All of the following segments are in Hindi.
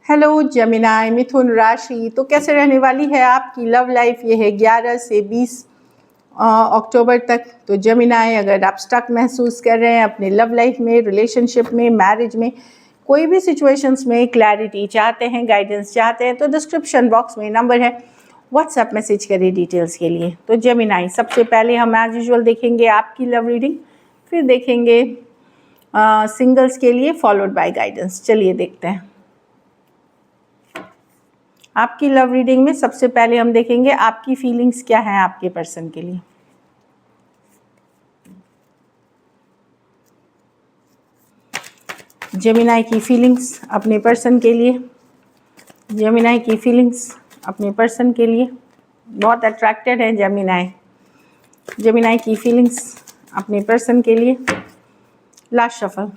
हेलो जेमिनाई मिथुन राशि, तो कैसे रहने वाली है आपकी लव लाइफ। ये है 11 से 20 अक्टूबर तक। तो जेमिनाई, अगर आप स्टक महसूस कर रहे हैं अपने लव लाइफ में, रिलेशनशिप में, मैरिज में, कोई भी सिचुएशंस में क्लैरिटी चाहते हैं, गाइडेंस चाहते हैं, तो डिस्क्रिप्शन बॉक्स में नंबर है, व्हाट्सएप मैसेज करिए डिटेल्स के लिए। तो जेमिनाई, सबसे पहले हम एज यूजुअल देखेंगे आपकी लव रीडिंग, फिर देखेंगे सिंगल्स के लिए, फॉलोड बाय गाइडेंस। चलिए देखते हैं आपकी लव रीडिंग में। सबसे पहले हम देखेंगे आपकी फीलिंग्स क्या हैं आपके पर्सन के लिए। जेमिनाई की फीलिंग्स अपने पर्सन के लिए। जेमिनाई की फीलिंग्स अपने पर्सन के लिए। बहुत अट्रैक्टेड है जेमिनाई। जेमिनाई की फीलिंग्स अपने पर्सन के लिए। Last shuffle.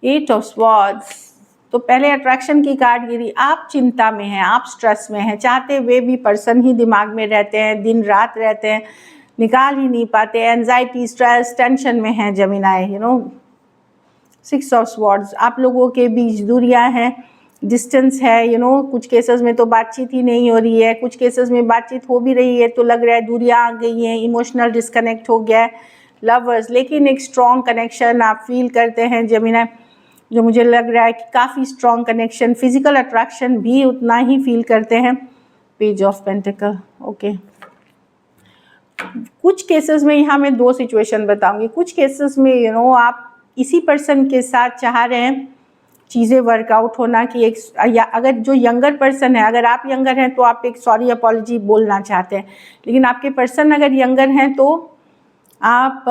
Eight of swords. तो पहले अट्रैक्शन की कार्ड गिरी। आप चिंता में हैं, आप स्ट्रेस में हैं, चाहते हुए भी पर्सन ही दिमाग में रहते हैं, दिन रात रहते हैं, निकाल ही नहीं पाते, एंजाइटी, स्ट्रेस, टेंशन में हैं जेमिनाई। Six of swords. आप लोगों के बीच दूरियां हैं, डिस्टेंस है। कुछ केसेस में तो बातचीत ही नहीं हो रही है, कुछ केसेस में बातचीत हो भी रही है तो लग रहा है दूरियां आ गई हैं, इमोशनल डिस्कनेक्ट हो गया है लवर्स। लेकिन एक स्ट्रॉन्ग कनेक्शन आप फील करते हैं जेमिनाई, जो मुझे लग रहा है कि काफ़ी स्ट्रॉन्ग कनेक्शन, फिजिकल अट्रैक्शन भी उतना ही फील करते हैं। Page of pentacle. ओके, कुछ केसेस में यहाँ मैं दो सिचुएशन बताऊंगी। कुछ केसेस में आप इसी पर्सन के साथ चाह रहे हैं चीज़ें वर्कआउट होना, कि एक, या अगर जो यंगर पर्सन है, अगर आप यंगर हैं तो आप एक सॉरी अपॉलॉजी बोलना चाहते हैं, लेकिन आपके पर्सन अगर यंगर हैं तो आप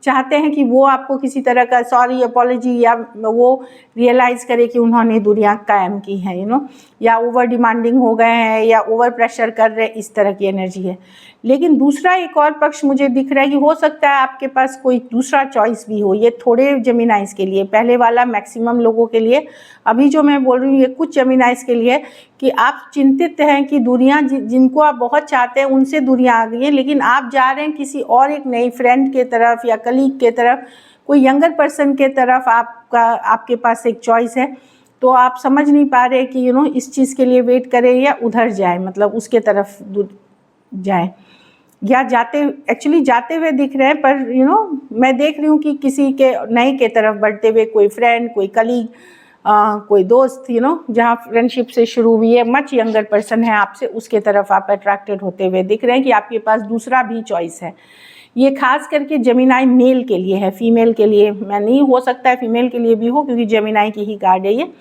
चाहते हैं कि वो आपको किसी तरह का सॉरी अपॉलॉजी, या वो रियलाइज़ करे कि उन्होंने दूरियां कायम की हैं, या ओवर डिमांडिंग हो गए हैं, या ओवर प्रेशर कर रहे, इस तरह की एनर्जी है। लेकिन दूसरा एक और पक्ष मुझे दिख रहा है कि हो सकता है आपके पास कोई दूसरा चॉइस भी हो। ये थोड़े जेमिनाइज के लिए, पहले वाला मैक्सिमम लोगों के लिए, अभी जो मैं बोल रही हूँ ये कुछ जेमिनाइज के लिए, कि आप चिंतित हैं कि दूरियां जिनको आप बहुत चाहते हैं उनसे दूरियां आ गई हैं, लेकिन आप जा रहे हैं किसी और एक नई फ्रेंड के तरफ या कलीग के तरफ, कोई यंगर पर्सन के तरफ आपके पास एक चॉइस है। तो आप समझ नहीं पा रहे कि इस चीज़ के लिए वेट करें या उधर जाए, मतलब उसके तरफ जाए, या एक्चुअली जाते हुए दिख रहे हैं, पर मैं देख रही हूँ कि किसी के नए के तरफ बढ़ते हुए, कोई फ्रेंड, कोई कलीग, कोई दोस्त, जहाँ फ्रेंडशिप से शुरू हुई है, मच यंगर पर्सन है आपसे, उसके तरफ आप अट्रैक्टेड होते हुए दिख रहे हैं कि आपके पास दूसरा भी चॉइस है। ये खास करके जेमिनाई मेल के लिए है, फीमेल के लिए मैं नहीं, हो सकता है फीमेल के लिए भी हो, क्योंकि जेमिनाई की ही कार्ड है ये।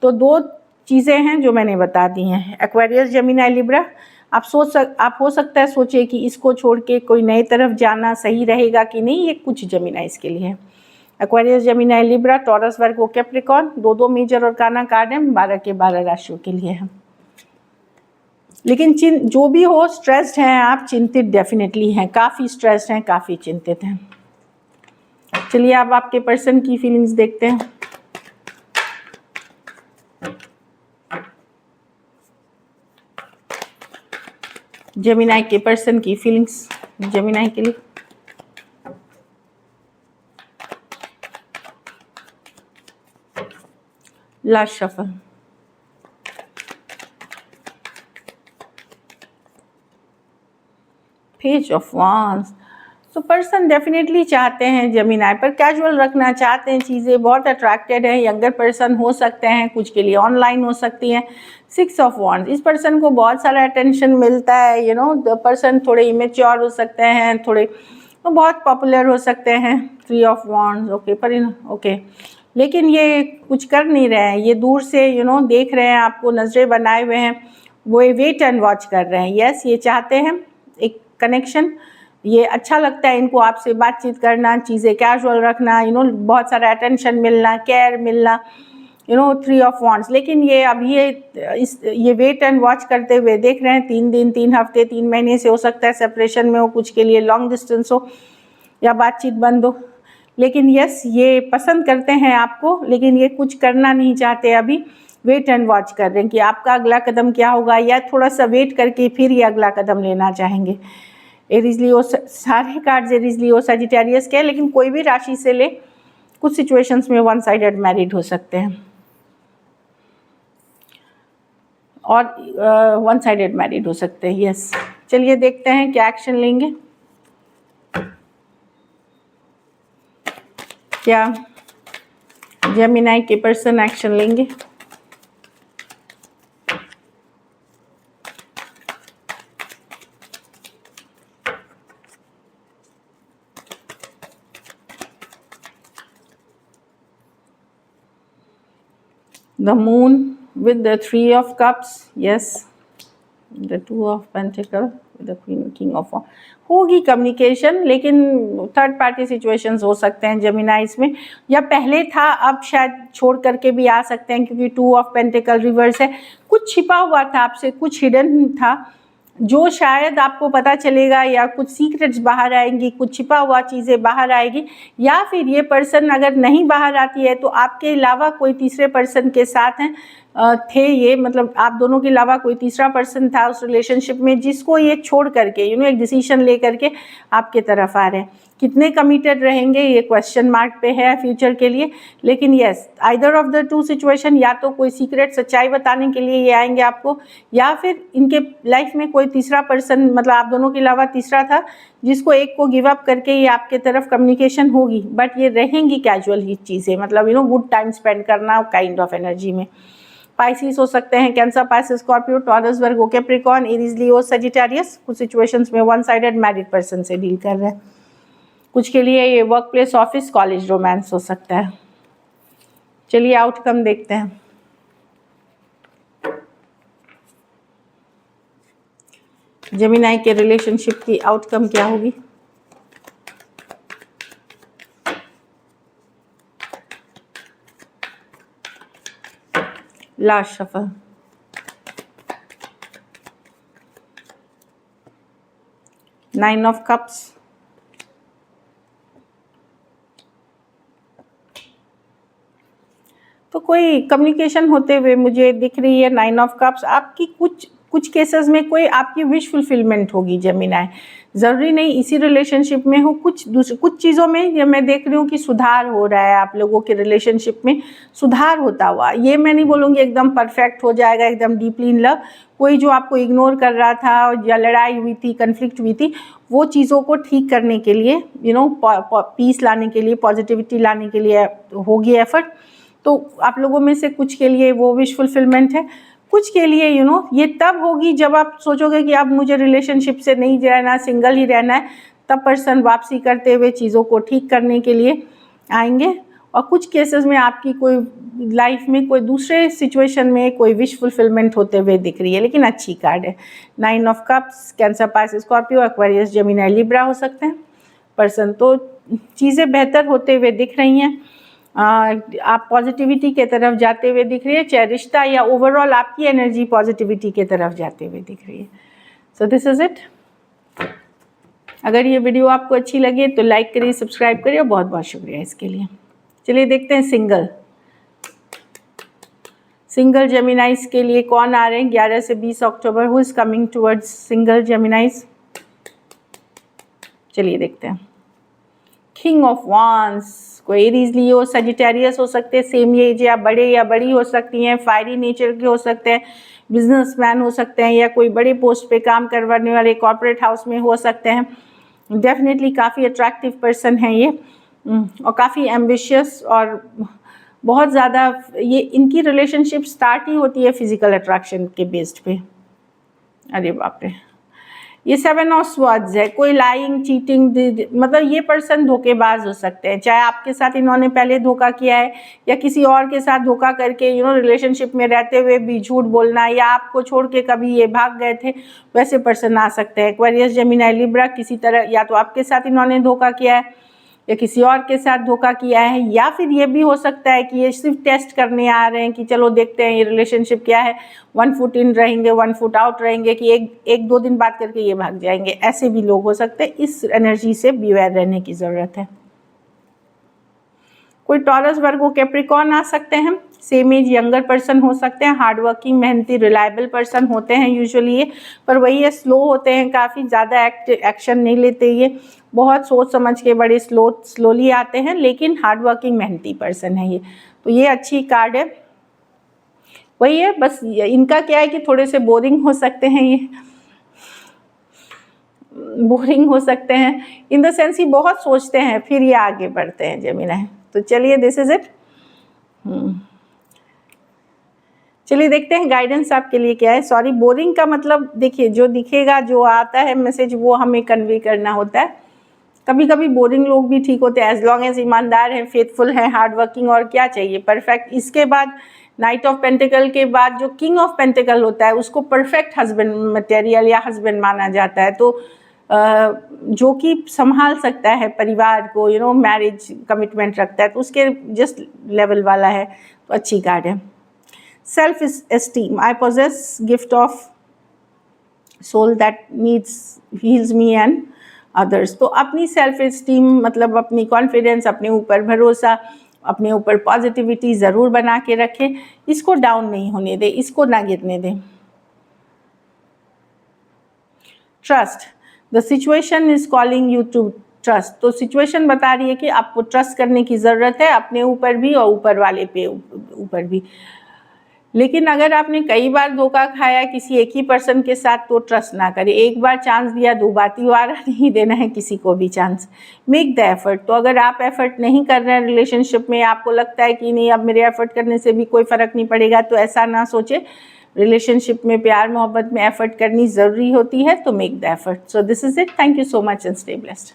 तो दो चीज़ें हैं जो मैंने बता दी हैं। Aquarius, Gemini, Libra. आप हो सकता है सोचे कि इसको छोड़ के कोई नई तरफ जाना सही रहेगा कि नहीं। ये कुछ जेमिनाइज के लिए है। एक्वेरियस, जेमिनाई, लिब्रा, टॉरस, वर्गो, कैप्रिकॉर्न, दो मेजर और काना कार्ड है, 12 के 12 राशियों के लिए है। लेकिन जो भी हो, स्ट्रेस्ड हैं आप, चिंतित डेफिनेटली हैं, काफ़ी स्ट्रेस्ड हैं, काफ़ी चिंतित हैं। चलिए अब आपके पर्सन की फीलिंग्स देखते हैं। जेमिनाई के पर्सन की फीलिंग्स जेमिनाई के लिए। Last shuffle. Page of wands. तो पर्सन डेफिनेटली चाहते हैं जेमिनाई पर कैजुअल रखना चाहते हैं चीज़ें, बहुत अट्रैक्टेड है। यंगर पर्सन हो सकते हैं, कुछ के लिए ऑनलाइन हो सकती हैं। Six of wands. इस पर्सन को बहुत सारा अटेंशन मिलता है। पर्सन थोड़े इमेच्योर हो सकते हैं, थोड़े बहुत पॉपुलर हो सकते हैं। Three of wands. ओके, लेकिन ये कुछ कर नहीं रहे हैं, ये दूर से देख रहे हैं आपको, नज़रें बनाए हुए हैं, वो वेट एंड वॉच कर रहे हैं। यस, ये चाहते हैं एक कनेक्शन, ये अच्छा लगता है इनको आपसे बातचीत करना, चीज़ें कैजुअल रखना, बहुत सारा अटेंशन मिलना, केयर मिलना, थ्री ऑफ वांड्स। लेकिन ये अभी ये वेट एंड वॉच करते हुए देख रहे हैं। 3 दिन, 3 हफ्ते, 3 महीने से हो सकता है सेपरेशन में हो, कुछ के लिए लॉन्ग डिस्टेंस हो, या बातचीत बंद हो। लेकिन यस, ये पसंद करते हैं आपको, लेकिन ये कुछ करना नहीं चाहते अभी, वेट एंड वॉच कर रहे हैं कि आपका अगला कदम क्या होगा, या थोड़ा सा वेट करके फिर ये अगला कदम लेना चाहेंगे। एरीज लियो, सारे कार्ड्स एरीज लियो सजिटेरियस के, लेकिन कोई भी राशि से ले, कुछ सिचुएशंस में वन साइडेड मैरिड हो सकते हैं और वन साइडेड मैरिड हो सकते हैं। यस, चलिए देखते हैं क्या एक्शन लेंगे। क्या जेमिनी के पर्सन एक्शन लेंगे? The moon with the 3 of cups, yes, the 2 of pentacle with the king of wands। होगी कम्युनिकेशन, लेकिन थर्ड पार्टी सिचुएशंस हो सकते हैं जेमिनाइज में, या पहले था अब शायद छोड़ करके भी आ सकते हैं, क्योंकि 2 ऑफ पेंटिकल रिवर्स है। कुछ छिपा हुआ था आपसे, कुछ हिडन था जो शायद आपको पता चलेगा, या कुछ सीक्रेट्स बाहर आएंगी, कुछ छिपा हुआ चीज़ें बाहर आएगी, या फिर ये पर्सन अगर नहीं बाहर आती है तो आपके अलावा कोई तीसरे पर्सन के साथ हैं थे ये, मतलब आप दोनों के अलावा कोई तीसरा पर्सन था उस रिलेशनशिप में, जिसको ये छोड़ करके एक डिसीजन ले करके आपके तरफ आ रहे हैं। कितने कमिटेड रहेंगे ये क्वेश्चन मार्क पे है फ्यूचर के लिए, लेकिन yes, either of the two situation, या तो कोई सीक्रेट सच्चाई बताने के लिए ये आएंगे आपको, या फिर इनके लाइफ में कोई तीसरा पर्सन, मतलब आप दोनों के अलावा तीसरा था, जिसको एक को गिव अप करके ये आपके तरफ कम्युनिकेशन होगी, बट ये रहेंगी कैजुअल ही चीज़ें, मतलब गुड टाइम स्पेंड करना काइंड ऑफ एनर्जी में। पाइसिस हो सकते हैं, कैंसर, पाइसिस, स्कॉर्पियो, टॉरस, वर्गो, कैप्रिकॉर्न, एरीज, लियो, सजिटेरियस। कुछ सिचुएशंस में वन साइडेड मैरिड पर्सन से डील कर रहे हैं। कुछ के लिए ये work place, office, college romance हो सकता है। चलिए आउटकम देखते हैं। जेमिनी के रिलेशनशिप की आउटकम क्या होगी? Last shuffle, nine of cups, तो कोई कम्युनिकेशन होते हुए मुझे दिख रही है। नाइन ऑफ कप्स, आपकी कुछ केसेस में कोई आपकी विश फुलफिलमेंट होगी जेमिनी। ज़रूरी नहीं इसी रिलेशनशिप में हो, कुछ चीज़ों में ये मैं देख रही हूँ कि सुधार हो रहा है, आप लोगों के रिलेशनशिप में सुधार होता हुआ। ये मैं नहीं बोलूँगी एकदम परफेक्ट हो जाएगा, एकदम डीपली इन लव। कोई जो आपको इग्नोर कर रहा था या लड़ाई हुई थी, कन्फ्लिक्ट हुई थी, वो चीज़ों को ठीक करने के लिए पीस लाने के लिए, पॉजिटिविटी लाने के लिए होगी एफर्ट। तो आप लोगों में से कुछ के लिए वो विश फुलफिलमेंट है, कुछ के लिए ये तब होगी जब आप सोचोगे कि अब मुझे रिलेशनशिप से नहीं रहना, सिंगल ही रहना है, तब पर्सन वापसी करते हुए चीज़ों को ठीक करने के लिए आएंगे। और कुछ केसेस में आपकी कोई लाइफ में कोई दूसरे सिचुएशन में कोई विश फुलफिलमेंट होते हुए दिख रही है, लेकिन अच्छी कार्ड है। Nine of cups, cancer, Pisces, Scorpio, Aquarius, Gemini, Libra हो सकते हैं पर्सन। तो चीज़ें बेहतर होते हुए दिख रही हैं, आप पॉजिटिविटी के तरफ जाते हुए दिख रही है, चाहे रिश्ता या ओवरऑल आपकी एनर्जी पॉजिटिविटी के तरफ जाते हुए दिख रही है। So this is it. अगर ये वीडियो आपको अच्छी लगे तो लाइक करिए, सब्सक्राइब करिए, और बहुत बहुत शुक्रिया इसके लिए। चलिए देखते हैं सिंगल जेमिनाइज के लिए कौन आ रहे हैं 11 से 20 अक्टूबर। Who is coming towards single Geminis? चलिए देखते हैं। किंग ऑफ वांड्स, कोई एरीज, लियो, सजिटेरियस हो सकते हैं, सेम एज या बड़े या बड़ी हो सकती हैं, फायरी नेचर के हो सकते हैं, बिजनेसमैन हो सकते हैं, या कोई बड़े पोस्ट पे काम करवाने वाले कॉर्पोरेट हाउस में हो सकते हैं। डेफिनेटली काफ़ी अट्रैक्टिव पर्सन है ये, और काफ़ी एम्बिशियस, और बहुत ज़्यादा ये इनकी रिलेशनशिप स्टार्ट ही होती है फिजिकल अट्रैक्शन के बेस्ड पे। अरे बाप रे, ये 7 ऑफ स्वॉर्ड्स है। कोई लाइंग, चीटिंग, मतलब ये पर्सन धोखेबाज हो सकते हैं, चाहे आपके साथ इन्होंने पहले धोखा किया है या किसी और के साथ धोखा करके रिलेशनशिप में रहते हुए भी झूठ बोलना, या आपको छोड़ के कभी ये भाग गए थे, वैसे पर्सन आ सकते हैं। एक्वेरियस, जेमिनी, लिब्रा, किसी तरह या तो आपके साथ इन्होंने धोखा किया है या किसी और के साथ धोखा किया है, या फिर ये भी हो सकता है कि ये सिर्फ टेस्ट करने आ रहे हैं कि चलो देखते हैं ये रिलेशनशिप क्या है, 1 फुट इन रहेंगे 1 फुट आउट रहेंगे, कि एक दो दिन बात करके ये भाग जाएंगे। ऐसे भी लोग हो सकते हैं। इस एनर्जी से बीवेयर रहने की ज़रूरत है। कोई टॉरस, वर्गो, कैप्रिकॉर्न आ सकते हैं, सेम एज यंगर पर्सन हो सकते हैं, हार्ड वर्किंग, मेहनती, रिलायबल पर्सन होते हैं यूजुअली ये, पर वही है स्लो होते हैं, काफ़ी ज़्यादा एक्शन नहीं लेते ये, बहुत सोच समझ के बड़े स्लोली आते हैं, लेकिन हार्ड वर्किंग मेहनती पर्सन है ये। तो ये अच्छी कार्ड है। वही है, बस इनका क्या है कि थोड़े से बोरिंग हो सकते हैं ये, बोरिंग हो सकते हैं इन द सेंस ही बहुत सोचते हैं फिर ये आगे बढ़ते हैं जेमिनी। तो चलिए दिस इज इट। चलिए देखते हैं गाइडेंस आपके लिए क्या है। सॉरी, बोरिंग का मतलब देखिए जो दिखेगा, जो आता है मैसेज, वो हमें कन्वे करना होता है। कभी कभी बोरिंग लोग भी ठीक होते हैं, एज लॉन्ग एज ईमानदार हैं, फेथफुल हैं, हार्ड वर्किंग, और क्या चाहिए, परफेक्ट। इसके बाद नाइट ऑफ पेंटिकल के बाद जो किंग ऑफ पेंटिकल होता है उसको परफेक्ट हस्बैंड मटेरियल या हस्बैंड माना जाता है, तो जो कि संभाल सकता है परिवार को, यू नो, मैरिज कमिटमेंट रखता है, तो उसके जस्ट लेवल वाला है, तो अच्छी कार्ड है। Self esteem, I possess gift of soul that needs heals me and others. तो अपनी सेल्फ एस्टीम मतलब अपनी कॉन्फिडेंस, अपने ऊपर भरोसा, अपने ऊपर पॉजिटिविटी ज़रूर बना के रखें, इसको डाउन नहीं होने दें, इसको ना गिरने दें। Trust, the situation is calling you to trust. तो सिचुएशन बता रही है कि आपको ट्रस्ट करने की ज़रूरत है, अपने ऊपर भी और ऊपर वाले पे ऊपर भी। लेकिन अगर आपने कई बार धोखा खाया किसी एक ही पर्सन के साथ, तो ट्रस्ट ना करें। एक बार चांस दिया, दोबारा नहीं देना है किसी को भी चांस। Make the effort. तो अगर आप एफर्ट नहीं कर रहे हैं रिलेशनशिप में, आपको लगता है कि नहीं अब मेरे एफर्ट करने से भी कोई फ़र्क नहीं पड़ेगा, तो ऐसा ना सोचे। रिलेशनशिप में, प्यार मोहब्बत में एफर्ट करनी ज़रूरी होती है, तो make the effort. So this is it. Thank you so much and stay blessed.